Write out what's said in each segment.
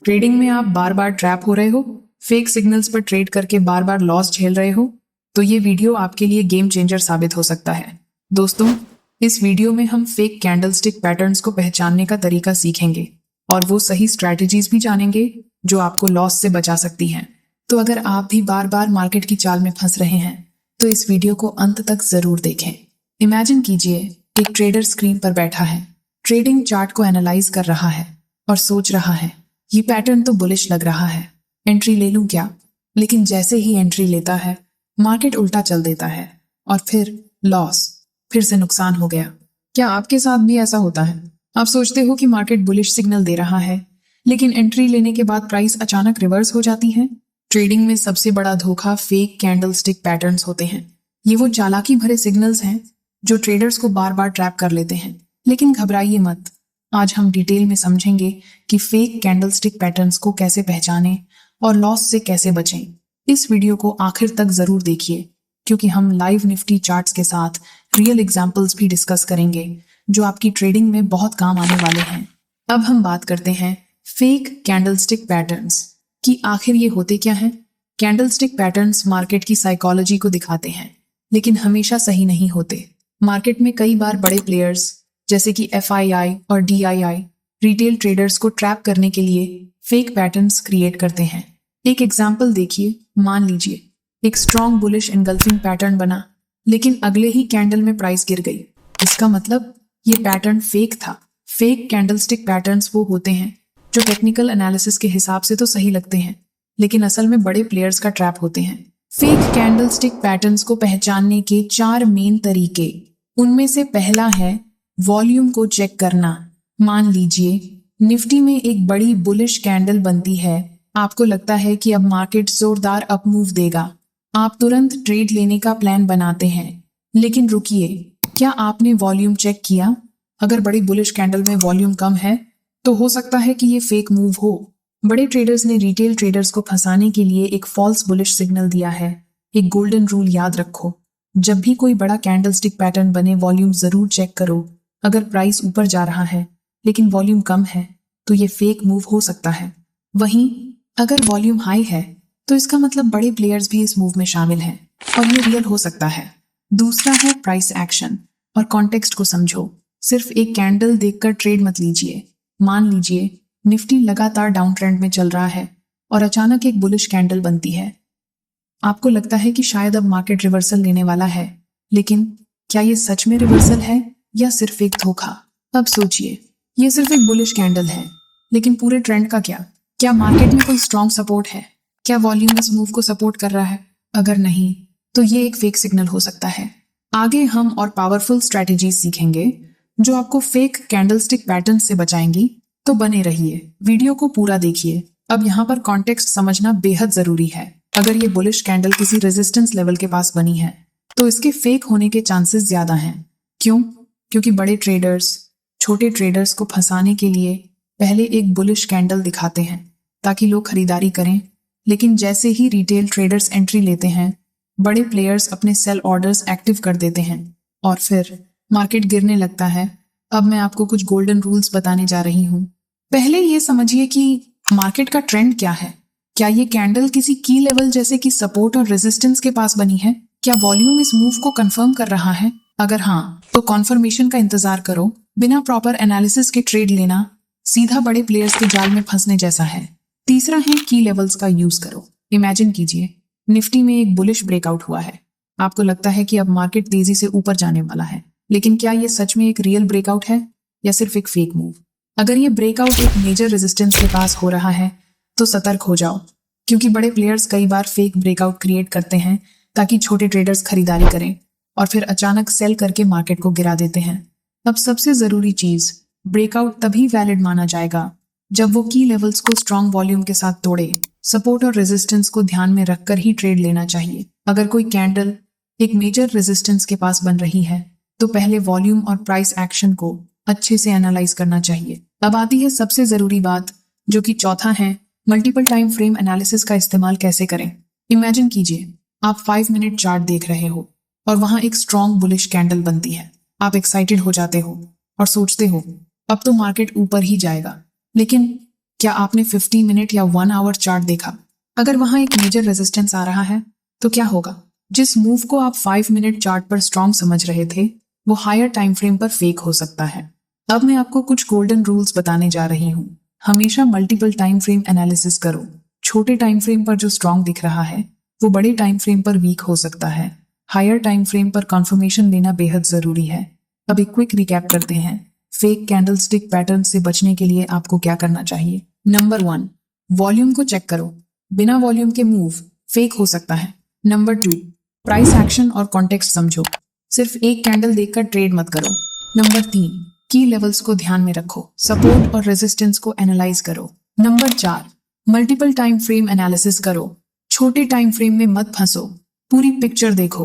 Trading में आप बार बार trap हो रहे हो, फेक सिग्नल्स पर ट्रेड करके बार बार लॉस झेल रहे हो, तो ये वीडियो आपके लिए गेम चेंजर साबित हो सकता है। दोस्तों, इस वीडियो में हम फेक कैंडलस्टिक पैटर्न्स को पहचानने का तरीका सीखेंगे और वो सही स्ट्रैटेजीज भी जानेंगे जो आपको लॉस से बचा सकती हैं। तो अगर आप भी बार बार मार्केट की चाल में फंस रहे हैं तो इस वीडियो को अंत तक जरूर देखें। इमेजिन कीजिए, एक ट्रेडर स्क्रीन पर बैठा है, ट्रेडिंग चार्ट को एनालाइज कर रहा है और सोच रहा है, ये पैटर्न तो बुलिश लग रहा है, एंट्री ले लूं क्या? लेकिन जैसे ही एंट्री लेता है, मार्केट उल्टा चल देता है और फिर लॉस, फिर से नुकसान हो गया। क्या आपके साथ भी ऐसा होता है? आप सोचते हो कि मार्केट बुलिश सिग्नल दे रहा है, लेकिन एंट्री लेने के बाद प्राइस अचानक रिवर्स हो जाती है। ट्रेडिंग में सबसे बड़ा धोखा फेक कैंडलस्टिक पैटर्न्स होते हैं। ये वो चालाकी भरे सिग्नल्स हैं जो ट्रेडर्स को बार बार ट्रैप कर लेते हैं। लेकिन घबराइए मत, आज हम डिटेल में समझेंगे कि फेक कैंडलस्टिक पैटर्न्स को कैसे पहचानें और लॉस से कैसे बचें। इस वीडियो को आखिर तक जरूर देखिए, क्योंकि हम लाइव निफ्टी चार्ट्स के साथ रियल एग्जाम्पल्स भी डिस्कस करेंगे जो आपकी ट्रेडिंग में बहुत काम आने वाले हैं। अब हम बात करते हैं फेक कैंडलस्टिक पैटर्न्स कि आखिर ये होते क्या हैं। कैंडलस्टिक पैटर्न्स मार्केट की साइकोलॉजी को दिखाते हैं, लेकिन हमेशा सही नहीं होते। मार्केट में कई बार बड़े प्लेयर्स जैसे कि FII और DII रिटेल ट्रेडर्स को ट्रैप करने के लिए फेक पैटर्न्स क्रिएट करते हैं। एक एग्जांपल देखिए, मान लीजिए एक स्ट्रॉन्ग बुलिश एनगल्फिंग पैटर्न बना, लेकिन अगले ही कैंडल में प्राइस गिर गई। इसका मतलब ये पैटर्न फेक था। फेक कैंडलस्टिक पैटर्न्स वो होते हैं जो टेक्निकल एनालिसिस के हिसाब से तो सही लगते हैं, लेकिन असल में बड़े प्लेयर्स का ट्रैप होते हैं। फेक कैंडलस्टिक पैटर्न्स को पहचानने के 4 मेन तरीके। उनमें से पहला है वॉल्यूम को चेक करना। मान लीजिए निफ्टी में एक बड़ी बुलिश कैंडल बनती है, आपको लगता है कि अब मार्केट जोरदार अपमूव देगा। आप तुरंत ट्रेड लेने का प्लान बनाते हैं, लेकिन रुकिए, क्या आपने वॉल्यूम चेक किया? अगर बड़ी बुलिश कैंडल में वॉल्यूम कम है तो हो सकता है कि ये फेक मूव हो। बड़े ट्रेडर्स ने रिटेल ट्रेडर्स को फंसाने के लिए एक फॉल्स बुलिश सिग्नल दिया है। एक गोल्डन रूल याद रखो, जब भी कोई बड़ा कैंडलस्टिक पैटर्न बने, वॉल्यूम जरूर चेक करो। अगर प्राइस ऊपर जा रहा है लेकिन वॉल्यूम कम है तो ये फेक मूव हो सकता है। वहीं अगर वॉल्यूम हाई है तो इसका मतलब बड़े प्लेयर्स भी इस मूव में शामिल हैं और ये रियल हो सकता है। दूसरा है प्राइस एक्शन और कॉन्टेक्स्ट को समझो। सिर्फ एक कैंडल देखकर ट्रेड मत लीजिए। मान लीजिए निफ्टी लगातार डाउन ट्रेंड में चल रहा है और अचानक एक बुलिश कैंडल बनती है। आपको लगता है कि शायद अब मार्केट रिवर्सल लेने वाला है, लेकिन क्या ये सच में रिवर्सल है या सिर्फ एक धोखा? अब सोचिए, ये सिर्फ एक बुलिश कैंडल है, लेकिन पूरे ट्रेंड का क्या? क्या मार्केट में कोई स्ट्रॉन्ग सपोर्ट है? क्या वॉल्यूम इस मूव को सपोर्ट कर रहा है? अगर नहीं, तो ये एक फेक सिग्नल हो सकता है। आगे हम और पावरफुल स्ट्रैटेजीज सीखेंगे जो आपको फेक कैंडलस्टिक पैटर्न से बचाएंगी, तो बने रहिए, वीडियो को पूरा देखिए। अब यहाँ पर कॉन्टेक्स्ट समझना बेहद जरूरी है। अगर ये बुलिश कैंडल किसी रेजिस्टेंस लेवल के पास बनी है तो इसके फेक होने के चांसेस ज्यादा हैं। क्यों? क्योंकि बड़े ट्रेडर्स छोटे ट्रेडर्स को फंसाने के लिए पहले एक बुलिश कैंडल दिखाते हैं ताकि लोग खरीदारी करें, लेकिन जैसे ही रिटेल ट्रेडर्स एंट्री लेते हैं, बड़े प्लेयर्स अपने सेल ऑर्डर्स एक्टिव कर देते हैं और फिर मार्केट गिरने लगता है। अब मैं आपको कुछ गोल्डन रूल्स बताने जा रही हूँ। पहले ये समझिए कि मार्केट का ट्रेंड क्या है। क्या ये कैंडल किसी की लेवल जैसे कि सपोर्ट और रेजिस्टेंस के पास बनी है? क्या वॉल्यूम इस मूव को कंफर्म कर रहा है? अगर हाँ, तो कॉन्फर्मेशन का इंतजार करो। बिना प्रॉपर एनालिसिस के ट्रेड लेना सीधा बड़े प्लेयर्स के जाल में फंसने जैसा है। तीसरा है की लेवल्स का यूज करो। इमेजिन कीजिए निफ्टी में एक बुलिश ब्रेकआउट हुआ है। आपको लगता है कि अब मार्केट तेजी से ऊपर जाने वाला है, लेकिन क्या ये सच में एक रियल ब्रेकआउट है या सिर्फ एक फेक मूव? अगर ये ब्रेकआउट एक मेजर रेजिस्टेंस के पास हो रहा है तो सतर्क हो जाओ, क्योंकि बड़े प्लेयर्स कई बार फेक ब्रेकआउट क्रिएट करते हैं ताकि छोटे ट्रेडर्स खरीदारी करें और फिर अचानक सेल करके मार्केट को गिरा देते हैं। अब सबसे जरूरी चीज, ब्रेकआउट तभी वैलिड माना जाएगा जब वो की लेवल्स को स्ट्रॉन्ग वॉल्यूम के साथ तोड़े। सपोर्ट और रेजिस्टेंस को ध्यान में रखकर ही ट्रेड लेना चाहिए। अगर कोई कैंडल एक मेजर रेजिस्टेंस के पास बन रही है तो पहले वॉल्यूम और प्राइस एक्शन को अच्छे से एनालाइज करना चाहिए। अब आती है सबसे जरूरी बात, जो कि चौथा है, मल्टीपल टाइम फ्रेम एनालिसिस का इस्तेमाल कैसे करें। इमेजिन कीजिए आप 5 मिनट चार्ट देख रहे हो और वहां एक स्ट्रॉन्ग बुलिश कैंडल बनती है। आप एक्साइटेड हो जाते हो और सोचते हो अब तो मार्केट ऊपर ही जाएगा, लेकिन क्या आपने 50 मिनट या 1 आवर चार्ट देखा? अगर वहां एक मेजर रेजिस्टेंस आ रहा है तो क्या होगा? जिस मूव को आप 5 मिनट चार्ट पर स्ट्रॉन्ग समझ रहे थे वो हायर टाइम फ्रेम पर फेक हो सकता है। अब मैं आपको कुछ गोल्डन रूल्स बताने जा रही हूँ। हमेशा मल्टीपल टाइम फ्रेम एनालिसिस करो। छोटे टाइम फ्रेम पर जो स्ट्रॉन्ग दिख रहा है वो बड़े टाइम फ्रेम पर वीक हो सकता है। हायर टाइम फ्रेम पर कंफर्मेशन लेना बेहद जरूरी है। अब एक क्विक रिकैप करते हैं। फेक कैंडलस्टिक पैटर्न से बचने के लिए आपको क्या करना चाहिए? नंबर 1, वॉल्यूम को चेक करो। बिना वॉल्यूम के मूव फेक हो सकता है। नंबर 2, प्राइस एक्शन और कॉन्टेक्स्ट समझो। सिर्फ एक कैंडल देखकर ट्रेड मत करो। नंबर 3, की लेवल्स को ध्यान में रखो। सपोर्ट और रेजिस्टेंस को एनालाइज करो। Number 4, multiple time frame analysis करो। छोटे टाइम फ्रेम में मत फंसो, पूरी पिक्चर देखो।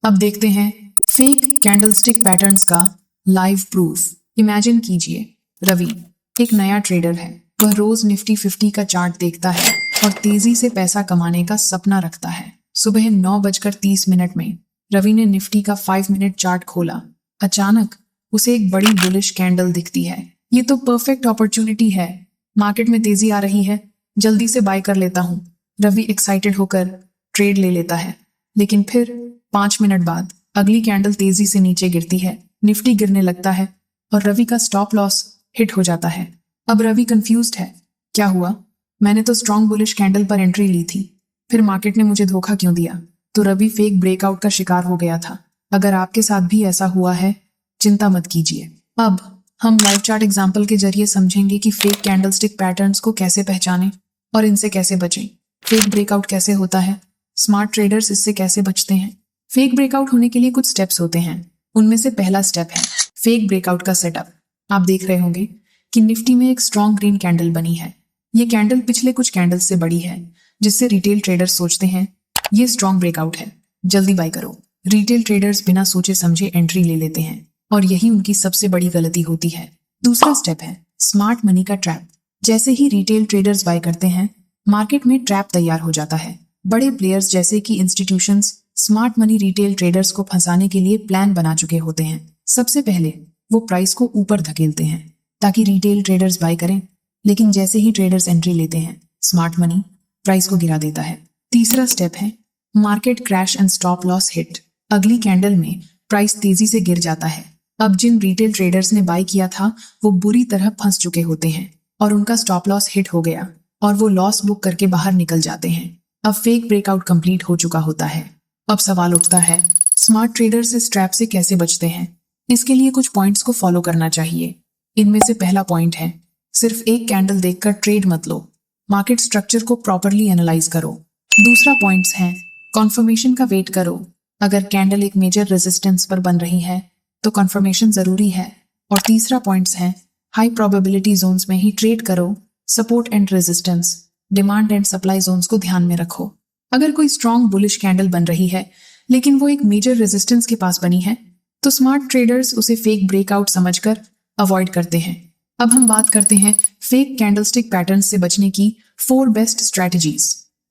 अब देखते हैं फेक कैंडलस्टिक पैटर्न्स का लाइव प्रूफ। इमेजिन कीजिए, रवि एक नया ट्रेडर है। वह रोज निफ्टी 50 का चार्ट देखता है और तेजी से पैसा कमाने का सपना रखता है। सुबह 9:30 में रवि ने निफ्टी का 5 मिनट चार्ट खोला। अचानक उसे एक बड़ी बुलिश कैंडल दिखती है। ये तो परफेक्ट अपॉर्चुनिटी है, मार्केट में तेजी आ रही है, जल्दी से बाय कर लेता हूँ। रवि एक्साइटेड होकर ट्रेड ले लेता है, लेकिन फिर 5 मिनट बाद अगली कैंडल तेजी से नीचे गिरती है। निफ्टी गिरने लगता है और रवि का स्टॉप लॉस हिट हो जाता है। अब रवि कंफ्यूज्ड है, क्या हुआ? मैंने तो स्ट्रॉन्ग बुलिश कैंडल पर एंट्री ली थी, फिर मार्केट ने मुझे धोखा क्यों दिया? तो रवि फेक ब्रेकआउट का शिकार हो गया था। अगर आपके साथ भी ऐसा हुआ है, चिंता मत कीजिए। अब हम लाइव चार्ट एग्जाम्पल के जरिए समझेंगे कि फेक कैंडलस्टिक पैटर्न्स को कैसे पहचानें और इनसे कैसे बचें। फेक ब्रेकआउट कैसे होता है, स्मार्ट ट्रेडर्स इससे कैसे बचते हैं? फेक ब्रेकआउट होने के लिए कुछ स्टेप्स होते हैं। उनमें से पहला स्टेप है फेक ब्रेकआउट का सेटअप। आप देख रहे होंगे कि निफ्टी में एक स्ट्रॉन्ग ग्रीन कैंडल बनी है। ये कैंडल पिछले कुछ कैंडल से बड़ी है, जिससे रिटेल ट्रेडर्स सोचते हैं ये स्ट्रॉन्ग ब्रेकआउट है, जल्दी बाय करो। रिटेल ट्रेडर्स बिना सोचे समझे एंट्री ले लेते हैं और यही उनकी सबसे बड़ी गलती होती है। दूसरा स्टेप है स्मार्ट मनी का ट्रैप। जैसे ही रिटेल ट्रेडर्स बाय करते हैं, मार्केट में ट्रैप तैयार हो जाता है। बड़े प्लेयर्स जैसे कि institutions smart money retail traders को फंसाने के लिए प्लान बना चुके होते हैं। सबसे पहले वो प्राइस को ऊपर धकेलते हैं ताकि रिटेल ट्रेडर्स बाय करें, लेकिन जैसे ही ट्रेडर्स एंट्री लेते हैं, स्मार्ट मनी प्राइस को गिरा देता है। तीसरा स्टेप है market crash and stop loss hit. अगली कैंडल में प्राइस तेजी से गिर जाता है। अब जिन रिटेल ट्रेडर्स ने बाय किया था वो बुरी तरह फंस चुके होते हैं और उनका स्टॉप लॉस हिट हो गया और वो लॉस बुक करके बाहर निकल जाते हैं। अब फेक ब्रेकआउट कंप्लीट हो चुका होता है। अब सवाल उठता है स्मार्ट ट्रेडर्स इस ट्रैप से कैसे बचते हैं? इसके लिए कुछ पॉइंट्स को फॉलो करना चाहिए। इनमें से पहला पॉइंट है सिर्फ एक कैंडल देखकर ट्रेड मत लो, मार्केट स्ट्रक्चर को प्रॉपरली एनालाइज करो। दूसरा पॉइंट्स है कॉन्फर्मेशन का वेट करो। अगर कैंडल एक मेजर रेजिस्टेंस पर बन रही है तो कॉन्फर्मेशन जरूरी है। और तीसरा पॉइंट्स है हाई प्रोबेबिलिटी जोन्स में ही ट्रेड करो। Support and resistance, demand and supply zones को ध्यान में रखो। अगर कोई स्ट्रॉन्ग बुलिश कैंडल बन रही है लेकिन वो एक मेजर रेजिस्टेंस के पास बनी है तो स्मार्ट ट्रेडर्स उसे फेक ब्रेकआउट समझकर अवॉइड करते हैं। अब हम बात करते हैं फेक कैंडलस्टिक पैटर्न से बचने की 4 best strategies.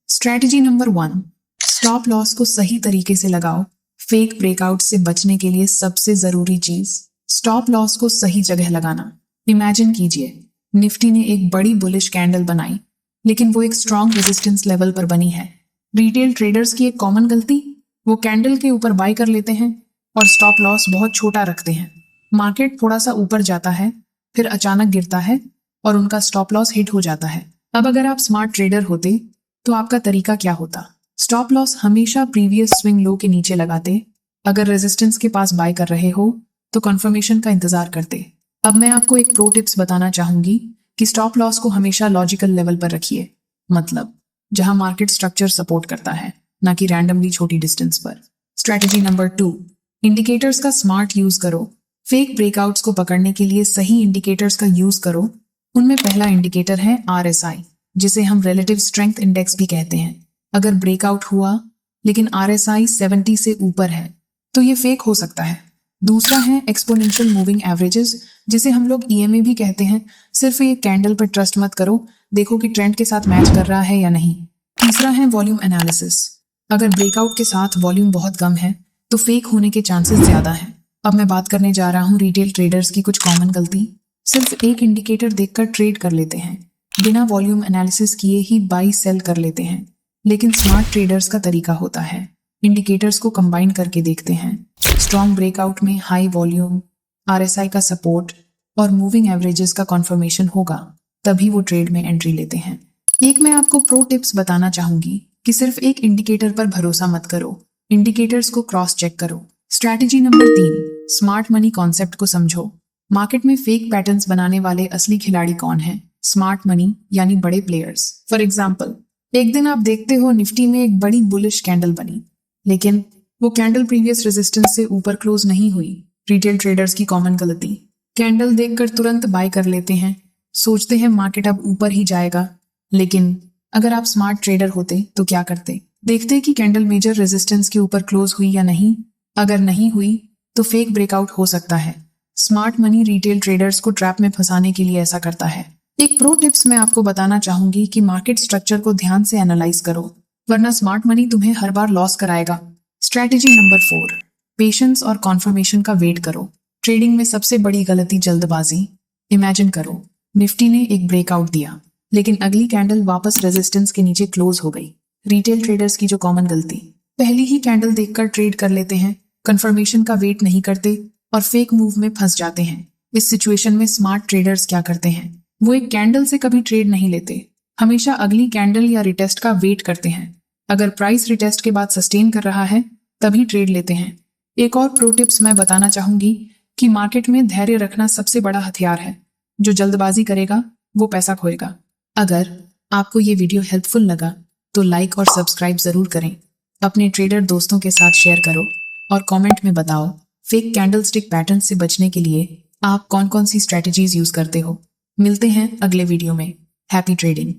Strategy number 1, stop loss को सही तरीके से लगाओ। फेक ब्रेकआउट से बचने के लिए सबसे जरूरी चीज स्टॉप लॉस को सही जगह लगाना। इमेजिन कीजिए निफ्टी ने एक बड़ी बुलिश कैंडल बनाई, लेकिन वो एक स्ट्रॉन्ग रेजिस्टेंस लेवल पर बनी है। रिटेल ट्रेडर्स की एक कॉमन गलती, वो कैंडल के ऊपर बाय कर लेते हैं और स्टॉप लॉस बहुत छोटा रखते हैं। मार्केट थोड़ा सा ऊपर जाता है, फिर अचानक गिरता है और उनका स्टॉप लॉस हिट हो जाता है। अब अगर आप स्मार्ट ट्रेडर होते तो आपका तरीका क्या होता? स्टॉप लॉस हमेशा प्रीवियस स्विंग लो के नीचे लगाते। अगर रेजिस्टेंस के पास बाय कर रहे हो तो कंफर्मेशन का इंतजार करते। अब मैं आपको एक प्रो टिप्स बताना चाहूंगी कि स्टॉप लॉस को हमेशा लॉजिकल लेवल पर रखिए, मतलब जहां मार्केट स्ट्रक्चर सपोर्ट करता है, ना कि रैंडमली छोटी डिस्टेंस पर। स्ट्रैटेजी नंबर 2, इंडिकेटर्स का स्मार्ट यूज करो। फेक ब्रेकआउट्स को पकड़ने के लिए सही इंडिकेटर्स का यूज करो। उनमें पहला इंडिकेटर है RSI, जिसे हम रिलेटिव स्ट्रेंथ इंडेक्स भी कहते हैं। अगर ब्रेकआउट हुआ लेकिन RSI 70 से ऊपर है तो ये फेक हो सकता है। दूसरा है एक्सपोनेंशियल मूविंग एवरेजेस, जिसे हम लोग EMA भी कहते हैं। सिर्फ ये कैंडल पर ट्रस्ट मत करो, देखो कि ट्रेंड के साथ मैच कर रहा है या नहीं। तीसरा है वॉल्यूम एनालिसिस। अगर ब्रेकआउट के साथ वॉल्यूम बहुत कम है तो फेक होने के चांसेस ज्यादा हैं। अब मैं बात करने जा रहा हूँ रिटेल ट्रेडर्स की कुछ कॉमन गलती। सिर्फ एक इंडिकेटर देखकर ट्रेड कर लेते हैं। बिना वॉल्यूम एनालिसिस किए ही बाई सेल कर लेते हैं। लेकिन स्मार्ट ट्रेडर्स का तरीका होता है, इंडिकेटर्स को कंबाइन करके देखते हैं। स्ट्रॉन्ग ब्रेकआउट में हाई वॉल्यूम, RSI का सपोर्ट और मूविंग एवरेजेस का कॉन्फर्मेशन होगा, तभी वो ट्रेड में एंट्री लेते हैं। एक मैं आपको प्रो टिप्स बताना चाहूंगी कि सिर्फ एक इंडिकेटर पर भरोसा मत करो, इंडिकेटर्स को क्रॉस चेक करो। Strategy number 3, smart money concept को समझो। मार्केट में फेक पैटर्न्स बनाने वाले असली खिलाड़ी कौन हैं? स्मार्ट मनी यानी बड़े प्लेयर्स। फॉर एग्जाम्पल, एक दिन आप देखते हो निफ्टी में एक बड़ी बुलिश कैंडल बनी, लेकिन वो कैंडल प्रीवियस रेजिस्टेंस से ऊपर क्लोज नहीं हुई। रिटेल ट्रेडर्स की कॉमन गलती, कैंडल देखकर तुरंत बाय कर लेते हैं, सोचते हैं मार्केट अब ऊपर ही जाएगा। लेकिन अगर आप स्मार्ट ट्रेडर होते तो क्या करते? देखते कि कैंडल मेजर रेजिस्टेंस के ऊपर क्लोज हुई या नहीं। अगर नहीं हुई तो फेक ब्रेकआउट हो सकता है। स्मार्ट मनी रिटेल ट्रेडर्स को ट्रैप में फंसाने के लिए ऐसा करता है। एक प्रो टिप्स मैं आपको बताना चाहूंगी कि मार्केट स्ट्रक्चर को ध्यान से एनालाइज करो, वरना स्मार्ट मनी तुम्हें हर बार लॉस कराएगा। स्ट्रैटेजी नंबर 4, पेशेंस और कॉन्फर्मेशन का वेट करो। ट्रेडिंग में सबसे बड़ी गलती जल्दबाजी। इमेजिन करो, निफ्टी ने एक ब्रेकआउट दिया, लेकिन अगली कैंडल वापस रेजिस्टेंस के नीचे क्लोज हो गई। रिटेल ट्रेडर्स की जो कॉमन गलती, पहली ही कैंडल देखकर ट्रेड कर लेते हैं, कंफर्मेशन का वेट नहीं करते और फेक मूव में फंस जाते हैं। इस सिचुएशन में स्मार्ट ट्रेडर्स क्या करते हैं? वो एक कैंडल से कभी ट्रेड नहीं लेते, हमेशा अगली कैंडल या रिटेस्ट का वेट करते हैं। अगर प्राइस रिटेस्ट के बाद सस्टेन कर रहा है तभी ट्रेड लेते हैं। एक और प्रो टिप्स मैं बताना चाहूंगी कि मार्केट में धैर्य रखना सबसे बड़ा हथियार है। जो जल्दबाजी करेगा वो पैसा खोएगा। अगर आपको ये वीडियो हेल्पफुल लगा तो लाइक और सब्सक्राइब जरूर करें। अपने ट्रेडर दोस्तों के साथ शेयर करो और कमेंट में बताओ फेक कैंडलस्टिक पैटर्न से बचने के लिए आप कौन कौन सी स्ट्रेटजीज यूज करते हो। मिलते हैं अगले वीडियो में। Happy trading.